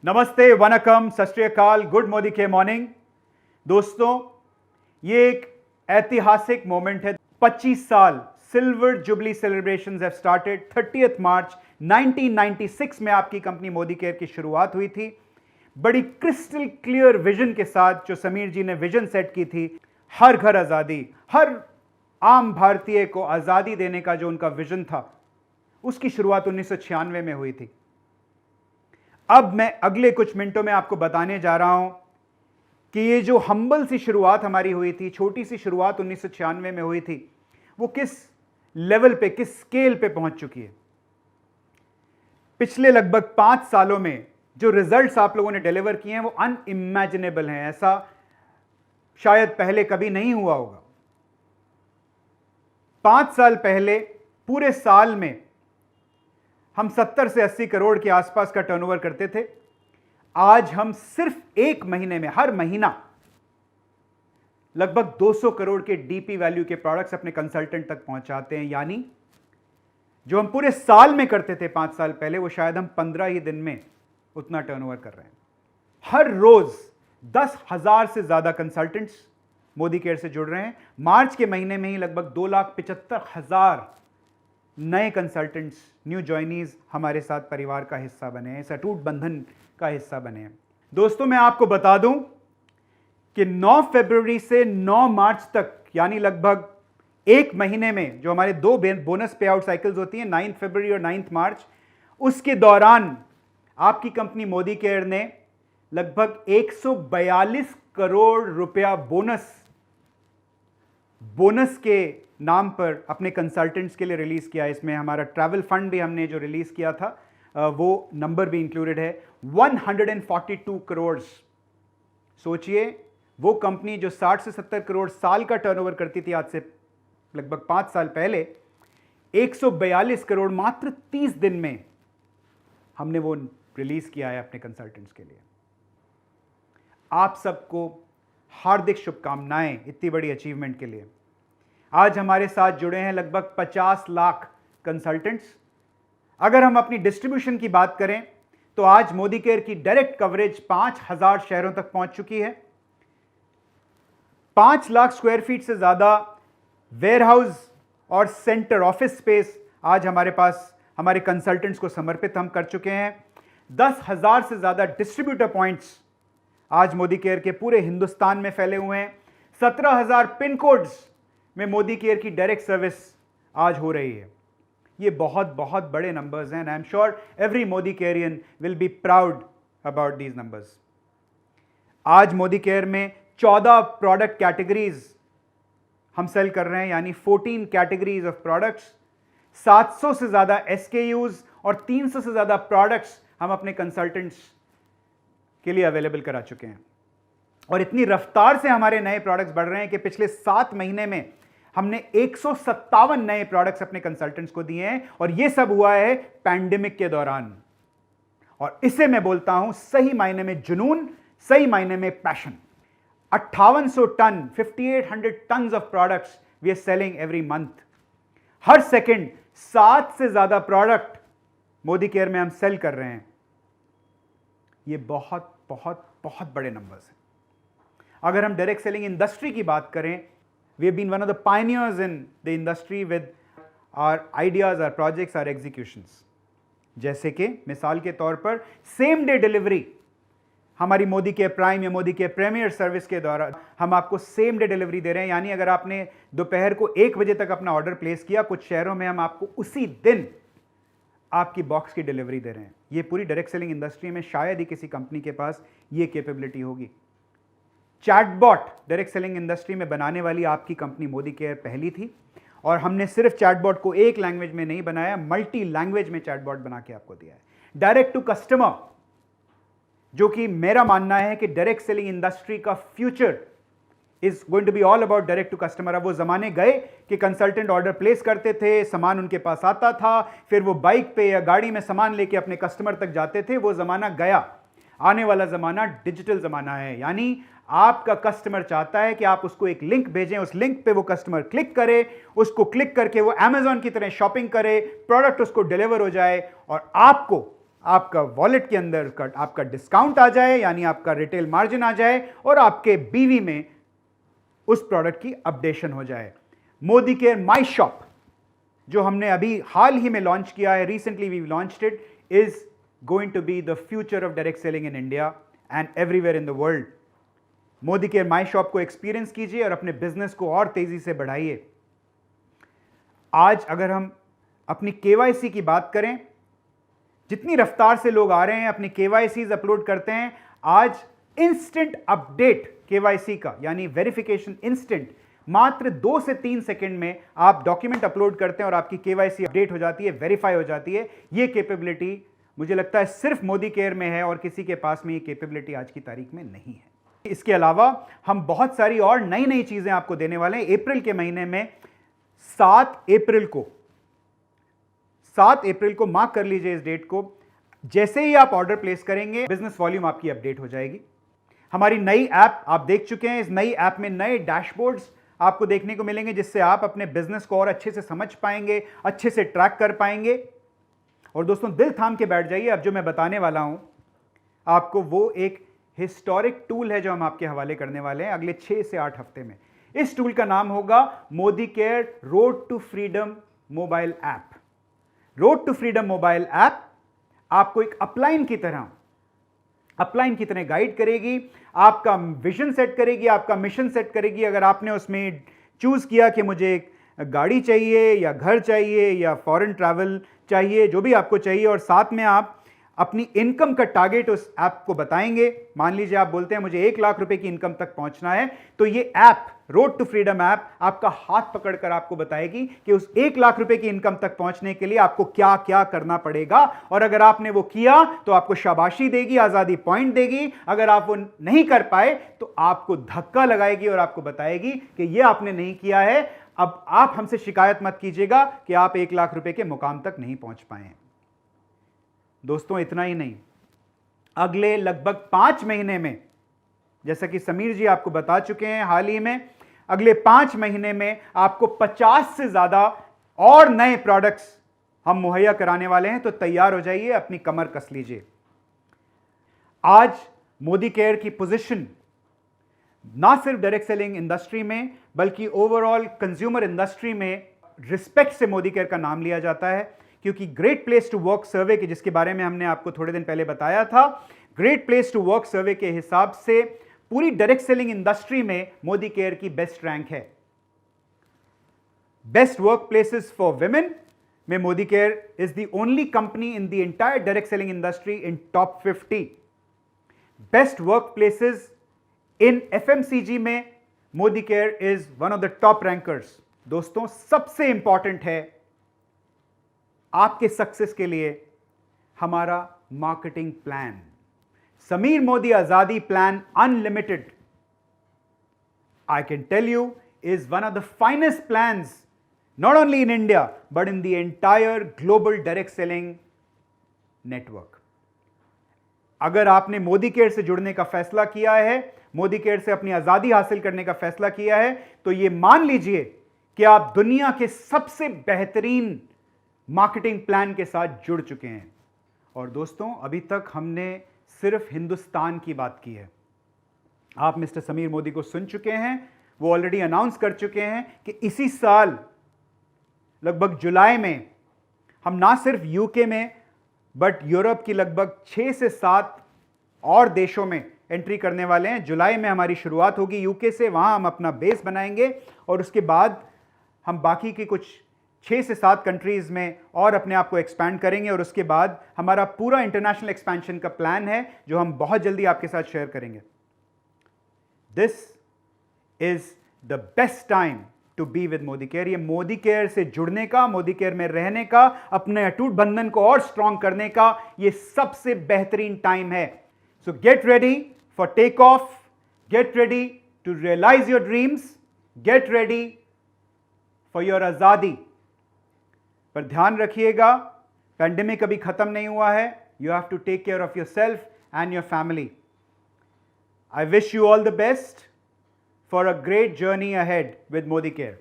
नमस्ते, वनकम, सत श्री अकाल, गुड मोदी के मॉर्निंग। दोस्तों, ये एक ऐतिहासिक मोमेंट है। 25 साल silver jubilee celebrations have started. 30 मार्च 1996 में आपकी कंपनी मोदी केयर की शुरुआत हुई थी। बड़ी क्रिस्टल क्लियर विजन के साथ जो समीर जी ने विजन सेट की थी, हर घर आजादी, हर आम भारतीय को आजादी देने का जो उनका विजन था, उसकी शुरुआत 1996 में हुई थी। अब मैं अगले कुछ मिनटों में आपको बताने जा रहा हूं कि ये जो हम्बल सी शुरुआत हमारी हुई थी, छोटी सी शुरुआत 1996 में हुई थी, वो किस लेवल पे, किस स्केल पे पहुंच चुकी है। पिछले लगभग 5 सालों में जो रिजल्ट्स आप लोगों ने डिलीवर किए हैं वो अनइमेजिनेबल हैं। ऐसा शायद पहले कभी नहीं हुआ होगा। 5 साल पहले पूरे साल में हम 70 से 80 करोड़ के आसपास का टर्नओवर करते थे। आज हम सिर्फ एक महीने में, हर महीना लगभग 200 करोड़ के डीपी वैल्यू के प्रोडक्ट्स अपने कंसल्टेंट तक पहुंचाते हैं। यानी जो हम पूरे साल में करते थे 5 साल पहले, वो शायद हम 15 ही दिन में उतना टर्नओवर कर रहे हैं। हर रोज 10,000 से ज्यादा कंसल्टेंट्स मोदी केयर से जुड़ रहे हैं। मार्च के महीने में ही लगभग 2,75,000 नए कंसल्टेंट्स, न्यू जॉइनीज हमारे साथ परिवार का हिस्सा बने हैं, इस अटूट बंधन का हिस्सा बने हैं। दोस्तों, मैं आपको बता दूं कि 9 फरवरी से 9 मार्च तक, यानी लगभग एक महीने में जो हमारे 2 बोनस पे आउट साइकिल्स होती हैं, 9 फरवरी और 9 मार्च, उसके दौरान आपकी कंपनी मोदी केयर ने लगभग 142 करोड़ रुपया बोनस के नाम पर अपने कंसल्टेंट्स के लिए रिलीज किया। इसमें हमारा ट्रैवल फंड भी हमने जो रिलीज किया था, वो नंबर भी इंक्लूडेड है, 142 करोड़। सोचिए, वो कंपनी जो 60 से 70 करोड़ साल का टर्नओवर करती थी आज से लगभग 5 साल पहले, 142 करोड़ मात्र 30 दिन में हमने वो रिलीज किया है अपने कंसल्टेंट्स के लिए। आप सबको हार्दिक शुभकामनाएं इतनी बड़ी अचीवमेंट के लिए। आज हमारे साथ जुड़े हैं लगभग 50 लाख कंसल्टेंट्स। अगर हम अपनी डिस्ट्रीब्यूशन की बात करें तो आज मोदी केयर की डायरेक्ट कवरेज 5,000 शहरों तक पहुंच चुकी है। 5 लाख स्क्वायर फीट से ज्यादा वेयरहाउस और सेंटर ऑफिस स्पेस आज हमारे पास हमारे कंसल्टेंट्स को समर्पित हम कर चुके हैं। 10,000 से ज्यादा डिस्ट्रीब्यूटर पॉइंट्स आज मोदी केयर के पूरे हिंदुस्तान में फैले हुए हैं। 17,000 पिन कोड्स में मोदी केयर की डायरेक्ट सर्विस आज हो रही है। ये बहुत बहुत बड़े नंबर्स हैं। I am sure every Modicarean will be proud about these numbers. आज मोदी केयर में 14 प्रोडक्ट कैटेगरीज हम सेल कर रहे हैं, यानी 14 कैटेगरीज ऑफ प्रोडक्ट्स। 700 से ज्यादा SKUs और 300 से ज्यादा प्रोडक्ट्स हम अपने कंसल्टेंट्स के लिए अवेलेबल करा चुके हैं। और इतनी रफ्तार से हमारे नए प्रोडक्ट्स बढ़ रहे हैं कि पिछले 7 महीने में हमने 157 नए प्रोडक्ट्स अपने कंसल्टेंट्स को दिए हैं, और यह सब हुआ है पैंडेमिक के दौरान। और इसे मैं बोलता हूं सही मायने में जुनून, सही मायने में passion. 5800 ton, 5800 tons of products we are selling every month. हर सेकंड 7 से ज्यादा प्रोडक्ट मोदी केयर में हम सेल कर रहे हैं। ये बहुत बहुत बहुत बड़े नंबर्स हैं। अगर हम डायरेक्ट सेलिंग इंडस्ट्री की बात करें, we have been one of the pioneers in the industry with our ideas, our projects, our executions. जैसे कि मिसाल के तौर पर सेम डे डिलीवरी, हमारी मोदी के प्राइम या मोदी के प्रीमियर सर्विस के दौरान हम आपको सेम डे डिलीवरी दे रहे हैं। यानी अगर आपने दोपहर को 1 बजे तक अपना ऑर्डर प्लेस किया, कुछ शहरों में हम आपको उसी दिन आपकी बॉक्स की डिलीवरी दे रहे हैं। ये पूरी डायरेक्ट सेलिंग इंडस्ट्री में शायद ही किसी कंपनी के पास ये कैपेबिलिटी होगी। चैटबॉट डायरेक्ट सेलिंग इंडस्ट्री में बनाने वाली आपकी कंपनी मोदी केयर पहली थी, और हमने सिर्फ चैटबॉट को एक लैंग्वेज में नहीं बनाया, मल्टी लैंग्वेज में चैटबॉट बना के आपको दिया है। डायरेक्ट टू कस्टमर, जो कि मेरा मानना है कि डायरेक्ट सेलिंग इंडस्ट्री का future is going to be all about direct to customer. अब वो जमाने गए कि कंसल्टेंट ऑर्डर प्लेस करते थे, सामान उनके पास आता था, फिर वो बाइक पे या गाड़ी में सामान लेके अपने कस्टमर तक जाते थे। वो जमाना गया। आने वाला जमाना डिजिटल जमाना है। यानी आपका कस्टमर चाहता है कि आप उसको एक लिंक भेजें, उस लिंक पे वो कस्टमर क्लिक करे, उसको क्लिक करके वो Amazon की तरह शॉपिंग करे, प्रोडक्ट उसको डिलीवर हो जाए और आपको आपका वॉलेट के अंदर आपका डिस्काउंट आ जाए, यानी आपका रिटेल मार्जिन आ जाए और आपके बीवी में उस प्रोडक्ट की अपडेशन हो जाए। मोदी केयर माई शॉप जो हमने अभी हाल ही में लॉन्च किया है, recently we launched it, is going to be the future of direct selling in India and everywhere in the world. Modicare my shop को एक्सपीरियंस कीजिए और अपने बिजनेस को और तेजी से बढ़ाइए। आज अगर हम अपनी केवाईसी की बात करें, जितनी रफ्तार से लोग आ रहे हैं अपनी केवाईसीज अपलोड करते हैं, आज इंस्टेंट अपडेट केवाईसी का यानी वेरिफिकेशन इंस्टेंट, मात्र 2 से 3 सेकंड में आप डॉक्यूमेंट अपलोड करते हैं और आपकी केवाईसी अपडेट हो जाती है, वेरीफाई हो जाती है। यह कैपेबिलिटी मुझे लगता है सिर्फ मोदी केयर में है और किसी के पास में ये कैपेबिलिटी आज की तारीख में नहीं है। इसके अलावा हम बहुत सारी और नई नई चीजें आपको देने वाले हैं। अप्रैल के महीने में 7 अप्रैल को मार्क कर लीजिए इस डेट को, जैसे ही आप ऑर्डर प्लेस करेंगे बिजनेस वॉल्यूम आपकी अपडेट हो जाएगी। हमारी नई ऐप आप देख चुके हैं, इस नई ऐप में नए डैशबोर्ड्स आपको देखने को मिलेंगे जिससे आप अपने बिजनेस को और अच्छे से समझ पाएंगे, अच्छे से ट्रैक कर पाएंगे। और दोस्तों दिल थाम के बैठ जाइए, अब जो मैं बताने वाला हूं आपको वो एक हिस्टोरिक टूल है जो हम आपके हवाले करने वाले हैं अगले 6 से 8 हफ्ते में। इस टूल का नाम होगा Modicare road to freedom mobile app. Road to freedom mobile app आपको एक अपलाइन की तरह गाइड करेगी, आपका विजन सेट करेगी, आपका मिशन सेट करेगी। अगर आपने उसमें चूज किया कि मुझे एक गाड़ी चाहिए या घर चाहिए या फॉरेन ट्रैवल चाहिए, जो भी आपको चाहिए, और साथ में आप अपनी इनकम का टारगेट उस ऐप को बताएंगे। मान लीजिए आप बोलते हैं मुझे 1 लाख रुपए की इनकम तक पहुंचना है, तो ये app road to freedom app आपका हाथ पकड़कर आपको बताएगी कि उस 1 लाख रुपए की इनकम तक पहुंचने के लिए आपको क्या क्या करना पड़ेगा। और अगर आपने वो किया तो आपको शाबाशी देगी, आजादी पॉइंट देगी। अगर आप वो नहीं कर पाए तो आपको धक्का लगाएगी और आपको बताएगी कि ये आपने नहीं किया है, अब आप हमसे शिकायत मत कीजिएगा कि आप 1 लाख रुपए के मुकाम तक नहीं पहुंच पाए। दोस्तों इतना ही नहीं, अगले लगभग 5 महीने में, जैसा कि समीर जी आपको बता चुके हैं हाल ही में, अगले 5 महीने में आपको 50 से ज्यादा और नए प्रोडक्ट्स हम मुहैया कराने वाले हैं। तो तैयार हो जाइए, अपनी कमर कस लीजिए। आज मोदी केयर की पोजीशन ना सिर्फ डायरेक्ट सेलिंग इंडस्ट्री में बल्कि ओवरऑल कंज्यूमर इंडस्ट्री में रिस्पेक्ट से मोदी केयर का नाम लिया जाता है, क्योंकि great place to work survey के, जिसके बारे में हमने आपको थोड़े दिन पहले बताया था, great place to work survey के हिसाब से पूरी डायरेक्ट सेलिंग इंडस्ट्री में मोदी केयर की बेस्ट रैंक है। Best work places for women में Modicare is the only company in the entire direct selling industry in top 50। Best work places in FMCG में Modicare is one of the top rankers. दोस्तों सबसे important है आपके success के लिए हमारा marketing plan, Sameer Modi आजादी plan unlimited, I can tell you is one of the finest plans not only in India but in the entire global direct selling network. अगर आपने मोदी केयर से जुड़ने का फैसला किया है, मोदी केयर से अपनी आजादी हासिल करने का फैसला किया है, तो यह मान लीजिए कि आप दुनिया के सबसे बेहतरीन मार्केटिंग प्लान के साथ जुड़ चुके हैं। और दोस्तों अभी तक हमने सिर्फ हिंदुस्तान की बात की है। आप मिस्टर समीर मोदी को सुन चुके हैं, वो ऑलरेडी अनाउंस कर चुके हैं कि इसी साल लगभग जुलाई में हम ना सिर्फ यूके में बट यूरोप की लगभग 6 से 7 और देशों में एंट्री करने वाले हैं। जुलाई में हमारी शुरुआत होगी यूके से, वहां हम अपना बेस बनाएंगे और उसके बाद हम बाकी की कुछ 6 से 7 कंट्रीज में और अपने आप को एक्सपैंड करेंगे। और उसके बाद हमारा पूरा इंटरनेशनल एक्सपेंशन का प्लान है जो हम बहुत जल्दी आपके साथ शेयर करेंगे। This is the best time to be with Modicare. ये मोदी केयर से जुड़ने का, मोदी केयर में रहने का, अपने अटूट बंधन को और स्ट्रांग करने का ये सबसे बेहतरीन टाइम है। So get ready for take off, get ready to realise your dreams, get ready for your आजादी। पर ध्यान रखिएगा, पैंडेमिक अभी खत्म नहीं हुआ है। You have to take care of your self and your family. I wish you all the best for a great journey ahead with Modi Care.